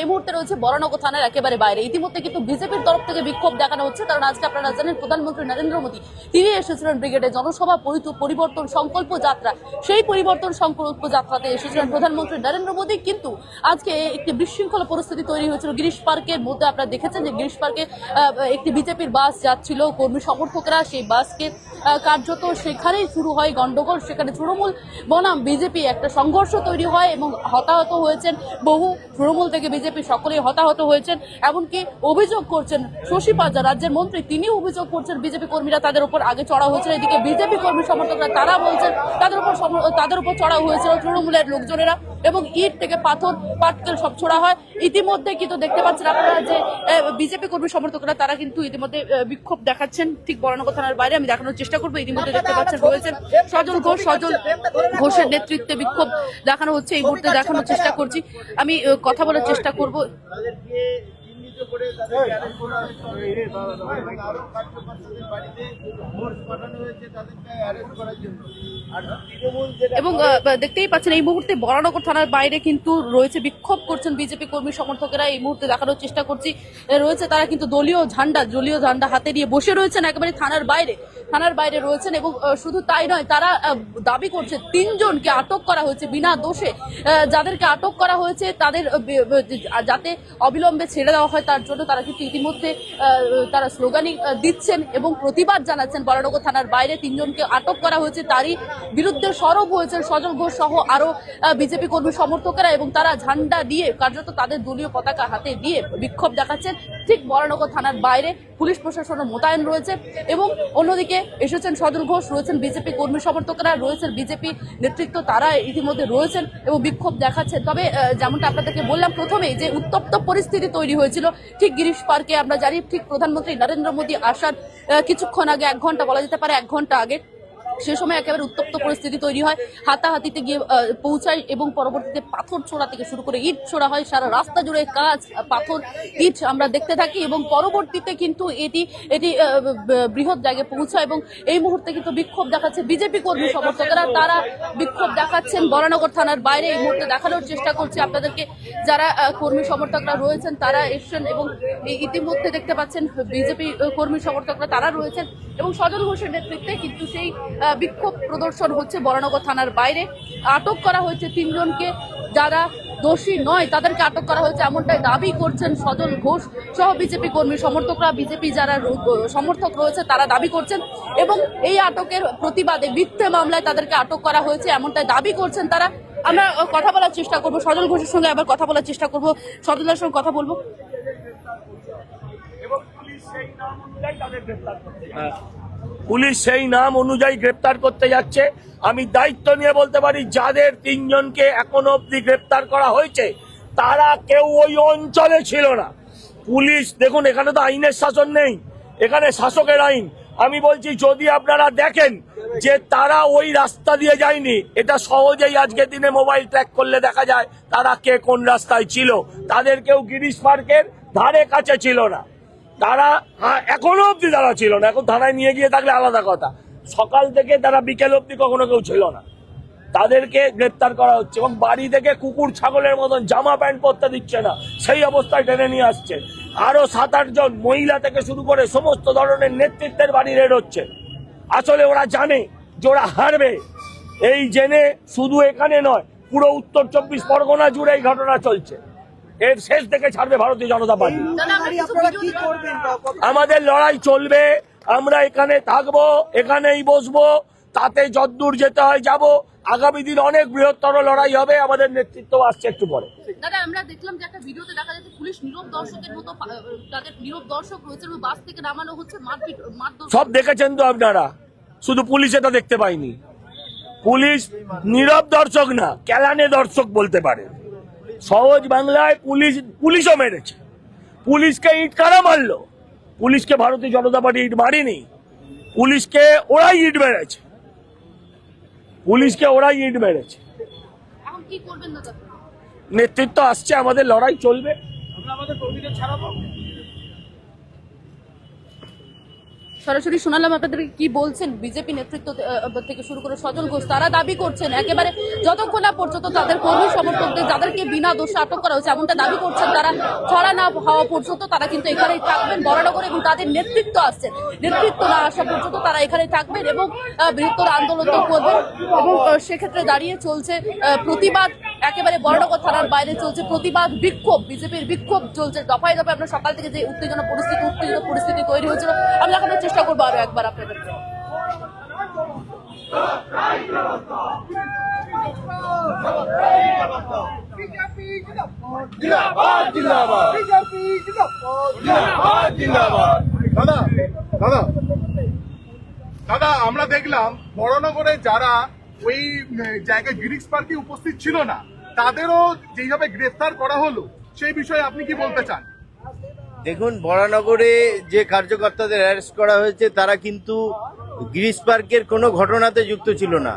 এই মুহূর্তে রয়েছে বরানগর থানার একেবারে বাইরে। ইতিমধ্যে কিন্তু বিজেপির তরফ থেকে বিক্ষোভ দেখানো হচ্ছে, কারণ আজকে আপনারা জানেন প্রধানমন্ত্রী নরেন্দ্র মোদী তিনি এসেছিলেন ব্রিগেডে জনসভা পরিবর্তন সংকল্প যাত্রা। সেই পরিবর্তন সংকল্প যাত্রাতে এসেছিলেন প্রধানমন্ত্রী নরেন্দ্র মোদী, কিন্তু আজকে একটি বিশৃঙ্খলা পরিস্থিতি তৈরি হয়েছিল গিরিশ পার্কের মধ্যে। আপনারা দেখেছেন যে গিরিশ পার্কে একটি বিজেপির বাস যাচ্ছিল, কর্মী সমর্থকরা সেই বাসকে কার্যত সেখানেই শুরু হয় গন্ডগোল। সেখানে তৃণমূল বনাম বিজেপি একটা সংঘর্ষ তৈরি হয় এবং হতাহত হয়েছেন বহু। তৃণমূল থেকে বিজেপি সকলেই হতাহত হয়েছেন। এমনকি অভিযোগ করছেন শশী পাজা রাজ্যের মন্ত্রী, তিনি অভিযোগ করছেন বিজেপি কর্মীরা তাদের উপর আগে চড়া হয়েছিল। এদিকে বিজেপি কর্মী সমর্থকরা তারা বলছেন তাদের উপর চড়া হয়েছিল তৃণমূলের লোকজনেরা এবং ইট থেকে পাথর পাটকেল সব ছোড়া হয়। ইতিমধ্যে কিন্তু দেখতে পাচ্ছেন আপনারা যে বিজেপি কর্মী সমর্থকরা তারা কিন্তু ইতিমধ্যে বিক্ষোভ দেখাচ্ছেন ঠিক বরানগর থানার বাইরে। আমি দেখানোর চেষ্টা করবো। ইতিমধ্যে দেখতে পাচ্ছেন রয়েছেন সজল ঘোষের নেতৃত্বে বিক্ষোভ দেখানো হচ্ছে। এই মুহূর্তে দেখানোর চেষ্টা করছি, আমি কথা বলার চেষ্টা করব। এবং দেখতেই পাচ্ছেন এই মুহূর্তে বরানগর থানার বাইরে কিন্তু রয়েছে বিক্ষোভ করছেন বিজেপি কর্মী সমর্থকেরা। এই মুহূর্তে দেখানোর চেষ্টা করছি রয়েছে তারা কিন্তু দলীয় ঝান্ডা হাতে নিয়ে বসে রয়েছেন একেবারে থানার বাইরে রয়েছেন। এবং শুধু তাই নয়, তারা দাবি করছে 3 জনকে আটক করা হয়েছে বিনা দোষে। যাদেরকে আটক করা হয়েছে তাদের যাতে অবিলম্বে ছেড়ে দেওয়া হয় তার জন্য তারা কিন্তু ইতিমধ্যে তারা স্লোগানিং দিচ্ছেন এবং প্রতিবাদ জানাচ্ছেন। বরানগর থানার বাইরে 3 জনকে আটক করা হয়েছে, তারই বিরুদ্ধে সরব হয়েছেন সজল ঘোষ সহ আরো বিজেপি কর্মী সমর্থকেরা এবং তারা ঝান্ডা দিয়ে কার্যত তাদের দলীয় পতাকা হাতে দিয়ে বিক্ষোভ দেখাচ্ছেন ঠিক বরানগর থানার বাইরে। পুলিশ প্রশাসনের মোতায়েন রয়েছে এবং অন্যদিকে এসেছেন সজল ঘোষ, রয়েছেন বিজেপি কর্মী সমর্থকরা, রয়েছেন বিজেপি নেতৃত্ব, তারা ইতিমধ্যে রয়েছেন এবং বিক্ষোভ দেখাচ্ছেন। তবে যেমনটা আপনাদেরকে বললাম প্রথমেই যে উত্তপ্ত পরিস্থিতি তৈরি হয়েছিল ঠিক গিরিশ পার্কে। আমরা জানি ঠিক প্রধানমন্ত্রী নরেন্দ্র মোদী আসার কিছুক্ষণ আগে, 1 ঘন্টা বলা যেতে পারে, 1 ঘন্টা আগে সে সময় একেবারে উত্তপ্ত পরিস্থিতি তৈরি হয়। হাতাহাতিতে গিয়ে পৌঁছায় এবং পরবর্তীতে পাথর ছোড়া থেকে শুরু করে ইট ছোড়া হয়। সারা রাস্তা জুড়ে কাজ, পাথর, ইট আমরা দেখতে থাকি এবং পরবর্তীতে কিন্তু এটি বৃহৎ জায়গায় পৌঁছায় এবং এই মুহূর্তে কিন্তু বিক্ষোভ দেখাচ্ছে বিজেপি কর্মী সমর্থকেরা। তারা বিক্ষোভ দেখাচ্ছেন বরানগর থানার বাইরে। এই মুহূর্তে দেখানোর চেষ্টা করছি আপনাদেরকে, যারা কর্মী সমর্থকরা রয়েছেন তারা এসছেন এবং ইতিমধ্যে দেখতে পাচ্ছেন বিজেপি কর্মী সমর্থকরা তারা রয়েছেন এবং সজল ঘোষের নেতৃত্বে কিন্তু সেই বিক্ষোভ প্রদর্শন হচ্ছে বরানগর থানার বাইরে। আটক করা হয়েছে 3 জনকে, যারা দোষী নয় তাদেরকে আটক করা হয়েছে এমনটাই দাবি করছেন সজল ঘোষ সহ বিজেপি কর্মী সমর্থকরা। বিজেপি যারা সমর্থক রয়েছে তারা দাবি করছেন এবং এই আটকের প্রতিবাদে মিথ্যে মামলায় তাদেরকে আটক করা হয়েছে এমনটাই দাবি করছেন তারা। আমরা কথা বলার চেষ্টা করব সজল ঘোষের সঙ্গে, আবার কথা বলার চেষ্টা করব, সজলের সঙ্গে কথা বলবো। পুলিশ সেই নাম অনুযায়ী গ্রেপ্তার করতে যাচ্ছে। আমি দায়িত্ব নিয়ে বলতে পারি যাদের 3 জনকে এখনো অব্দি গ্রেপ্তার করা হয়েছে তারা কেউ ওই অঞ্চলে ছিল না। পুলিশ দেখুন, এখানে তো আইনের শাসন নেই, এখানে শাসকের আইন। আমি বলছি যদি আপনারা দেখেন যে তারা ওই রাস্তা দিয়ে যায়নি, এটা সহজেই আজকের দিনে মোবাইল ট্র্যাক করলে দেখা যায় তারা কে কোন রাস্তায় ছিল। তাদের কেউ গিরিশ পার্কের ধারে কাছে ছিল না, তারা এখনো অব্দি তারা ছিল না। এখন থানায় নিয়ে গিয়ে থাকলে আলাদা কথা, সকাল থেকে তারা বিকেল অব্দি কখনো কেউ ছিল না। তাদেরকে গ্রেপ্তার করা হচ্ছে এবং বাড়ি থেকে কুকুর ছাগলের মতন জামা প্যান্ট পরতে দিচ্ছে না, সেই অবস্থায় টেনে নিয়ে আসছে। আরো 7-8 জন মহিলা থেকে শুরু করে সমস্ত ধরনের নেতৃত্বের বাড়ি রেড হচ্ছে। আসলে ওরা জানে যে ওরা হারবে, এই জেনে শুধু এখানে নয় পুরো উত্তর 24 পরগনা জুড়ে এই ঘটনা চলছে। এর শেষ থেকে ছাড়বে ভারতীয় জনতা পার্টি। আমাদের লড়াই চলবে, আমরা এখানে থাকবো, এখানেই বসবো, তাতে যতদূর যেতে হয় যাব। আগামী দিন অনেক বৃহত্তর লড়াই হবে, আমাদের নেতৃত্ব আসছে একটু পরে। দাদা, আমরা দেখলাম যে একটা ভিডিওতে দেখা যাচ্ছে পুলিশ নীরব দর্শকের মতো, তাদের নীরব দর্শক রয়েছে এবং বাস থেকে নামানো হচ্ছে, মারধর সব দেখেছেন তো আপনারা, শুধু পুলিশ এটা দেখতে পাইনি। পুলিশ নীরব দর্শক না, কেলানে দর্শক বলতে পারে। সহজ বাংলায় পুলিশও মেরেছে। পুলিশকে ইট কারা মারলো? পুলিশকে ভারতীয় জনতা পার্টি ইট মারেনি, পুলিশকে ওরাই ইট মেরেছে, পুলিশকে ওরাই ইট মেরেছে। এখন কি করবেন দাদা? নেতৃত্ব আসছে, আমাদের লড়াই চলবে। আমরা আমাদের কর্মীদের ছাড়াবো। সরাসরি শোনালাম আপনাদের কি বলছেন বিজেপি নেতৃত্ব থেকে শুরু করে সজল ঘোষ। তারা দাবি করছেন একেবারে যতক্ষণ না পর্যন্ত তাদের কর্মী সমর্থকদের যাদেরকে বিনা দোষে আটক করা হয়েছে এমনটা দাবি করছেন, তারা ছড়া না হওয়া পর্যন্ত তারা কিন্তু এখানেই থাকবেন বরানগরে, এবং তাদের নেতৃত্ব আসছেন, নেতৃত্ব না আসা পর্যন্ত তারা এখানেই থাকবেন এবং বৃহত্তর আন্দোলন করবেন। এবং সেক্ষেত্রে দাঁড়িয়ে চলছে প্রতিবাদ, একেবারে বরানগর থানার বাইরে চলছে প্রতিবাদ বিক্ষোভ, বিজেপির বিক্ষোভ চলছে দফায় দফায়। আমরা সকাল থেকে যে উত্তেজনা পরিস্থিতি তৈরি হয়েছিল আমি দেখানোর চেষ্টা করবো আরো একবার আপনাদেরকে। দাদা আমরা দেখলাম বড়নগরে যারা ওই জায়গায় গিরিক্স পার্কে উপস্থিত ছিল না তাদেরও যেভাবে গ্রেফতার করা হলো সেই বিষয়ে আপনি কি বলতে চান? দেখুন, বরানগরে যে কার্যকর্তাদের অ্যারেস্ট করা হয়েছে তারা কিন্তু গিরিশ পার্কের কোনো ঘটনাতে যুক্ত ছিল না।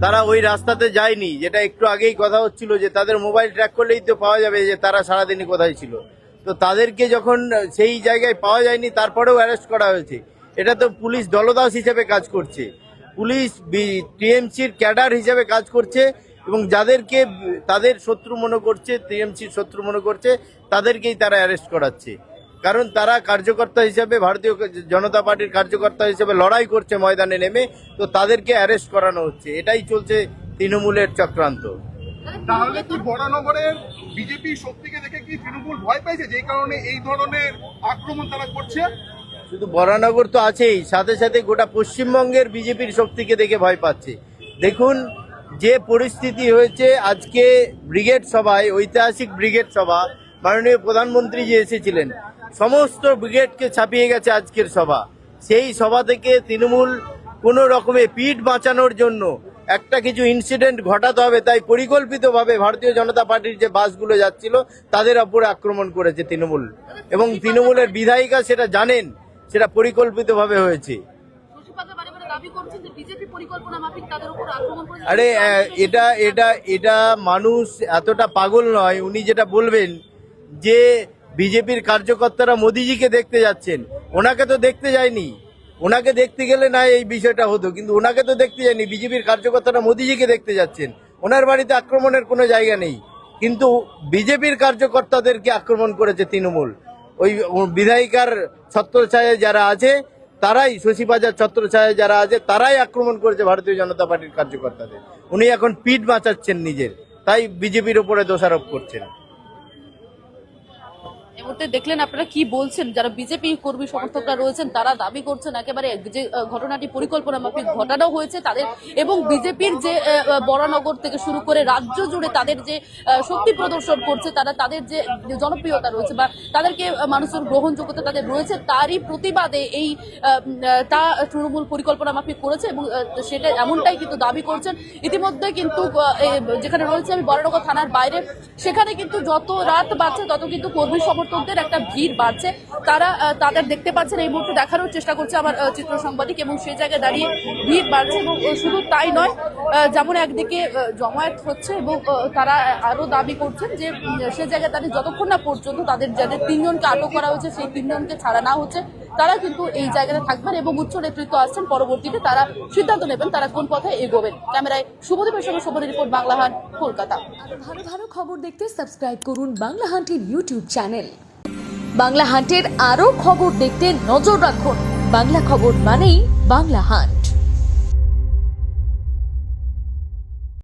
তারা ওই রাস্তাতে যায়নি, যেটা একটু আগেই কথা হচ্ছিল যে তাদের মোবাইল ট্র্যাক করলেই তো পাওয়া যাবে যে তারা সারাদিনই কোথায় ছিল। তো তাদেরকে যখন সেই জায়গায় পাওয়া যায়নি তারপরেও অ্যারেস্ট করা হয়েছে। এটা তো পুলিশ দলদাস হিসেবে কাজ করছে, পুলিশ টিএমসির ক্যাডার হিসেবে কাজ করছে এবং যাদেরকে তাদের শত্রু মনে করছে, টিএমসির শত্রু মনে করছে, তাদেরকেই তারা অ্যারেস্ট করাচ্ছে। কারণ তারা কার্যকর্তা হিসেবে, ভারতীয় জনতা পার্টির কার্যকর্তা হিসেবে লড়াই করছে ময়দানে নেমে, তো তাদেরকে অ্যারেস্ট করানো হচ্ছে। এটাই চলছে তৃণমূলের চক্রান্ত। তাহলে কি বড়নগরের বিজেপি শক্তিকে দেখে কি তৃণমূল ভয় পাইছে, যেই কারণে এই ধরনের আক্রমণ তারা করছে? শুধু বরানগর তো আছেই, সাথে সাথে গোটা পশ্চিমবঙ্গের বিজেপির শক্তিকে দেখে ভয় পাচ্ছে। দেখুন যে পরিস্থিতি হয়েছে আজকে ব্রিগেড সভায়, ঐতিহাসিক ব্রিগেড সভা, মাননীয় প্রধানমন্ত্রী যে এসেছিলেন, সমস্ত ব্রিগেডকে ছাপিয়ে গেছে আজকের সভা। সেই সভা থেকে তৃণমূল কোনো রকমে পিঠ বাঁচানোর জন্য একটা কিছু ইনসিডেন্ট ঘটাতে হবে তাই পরিকল্পিতভাবে ভারতীয় জনতা পার্টির যে বাসগুলো যাচ্ছিল তাদের উপরে আক্রমণ করেছে তৃণমূল, এবং তৃণমূলের বিধায়িকা সেটা জানেন, সেটা পরিকল্পিতভাবে হয়েছে। আরে এটা মানুষ এতটা পাগল নয়। উনি যেটা বলবেন যে বিজেপির কার্যকর্তারা মোদিজিকে দেখতে যাচ্ছেন, ওনাকে তো দেখতে যায়নি। ওনাকে দেখতে গেলে না এই বিষয়টা হতো, কিন্তু ওনাকে তো দেখতে যায়নি। বিজেপির কার্যকর্তারা মোদিজিকে দেখতে যাচ্ছেন, ওনার বাড়িতে আক্রমণের কোনো জায়গা নেই, কিন্তু বিজেপির কার্যকর্তাদেরকে আক্রমণ করেছে তৃণমূল। ওই বিধায়িকার ছত্রছায়ায় যারা আছে তারাই, শশীবাজার ছত্রছায়ায় যারা আছে তারাই আক্রমণ করেছে ভারতীয় জনতা পার্টির কার্যকর্তাদের। উনি এখন পিঠ বাঁচাচ্ছেন নিজের, তাই বিজেপির উপরে দোষারোপ করছেন। এই মুহূর্তে দেখলেন আপনারা কি বলছেন, যারা বিজেপি কর্মী সমর্থকরা রয়েছেন তারা দাবি করছেন একেবারে যে ঘটনাটি পরিকল্পনা মাফিক ঘটানো হয়েছে তাদের, এবং বিজেপির যে বরানগর থেকে শুরু করে রাজ্য জুড়ে তাদের যে শক্তি প্রদর্শন করছে, তারা তাদের যে জনপ্রিয়তা রয়েছে বা তাদেরকে মানুষের গ্রহণযোগ্যতা তাদের রয়েছে, তারই প্রতিবাদে এই তা তৃণমূল পরিকল্পনা মাফিক করেছে এবং সেটা এমনটাই কিন্তু দাবি করছেন। ইতিমধ্যে কিন্তু যেখানে রয়েছে আমি বরানগর থানার বাইরে, সেখানে কিন্তু যত রাত বাড়ছে তত কিন্তু কর্মী সমর্থকদের একটা ভিড় বাড়ছে। তারা তাদের দেখতে পাচ্ছেন, এই মুহূর্তে দেখানোর চেষ্টা করছে আমার চিত্র সাংবাদিক, এবং সেই জায়গায় দাঁড়িয়ে ভিড় বাড়ছে। এবং শুধু তাই নয়, যেমন একদিকে জমায়েত হচ্ছে এবং তারা আরো দাবি করছেন যে সে জায়গায় দাঁড়িয়ে যতক্ষণ না পর্যন্ত তাদের যাদের 3 জনকে আটক করা হয়েছে সেই 3 জনকে ছাড়া না হচ্ছে, তারা কিন্তু এই জায়গাতে থাকবেন এবং উচ্চ নেতৃত্ব আসছেন। পরবর্তীতে তারা সিদ্ধান্ত নেবেন তারা কোন পথে এগোবেন। ক্যামেরায় শুভদীপের সঙ্গে শোভনের রিপোর্ট, বাংলাহান, কলকাতা। ভালো ভালো খবর দেখতে সাবস্ক্রাইব করুন বাংলা হান্টের ইউটিউব চ্যানেল। বাংলা হান্টের আরও খবর দেখতে নজর রাখুন। বাংলা খবর মানেই বাংলা হান্ট।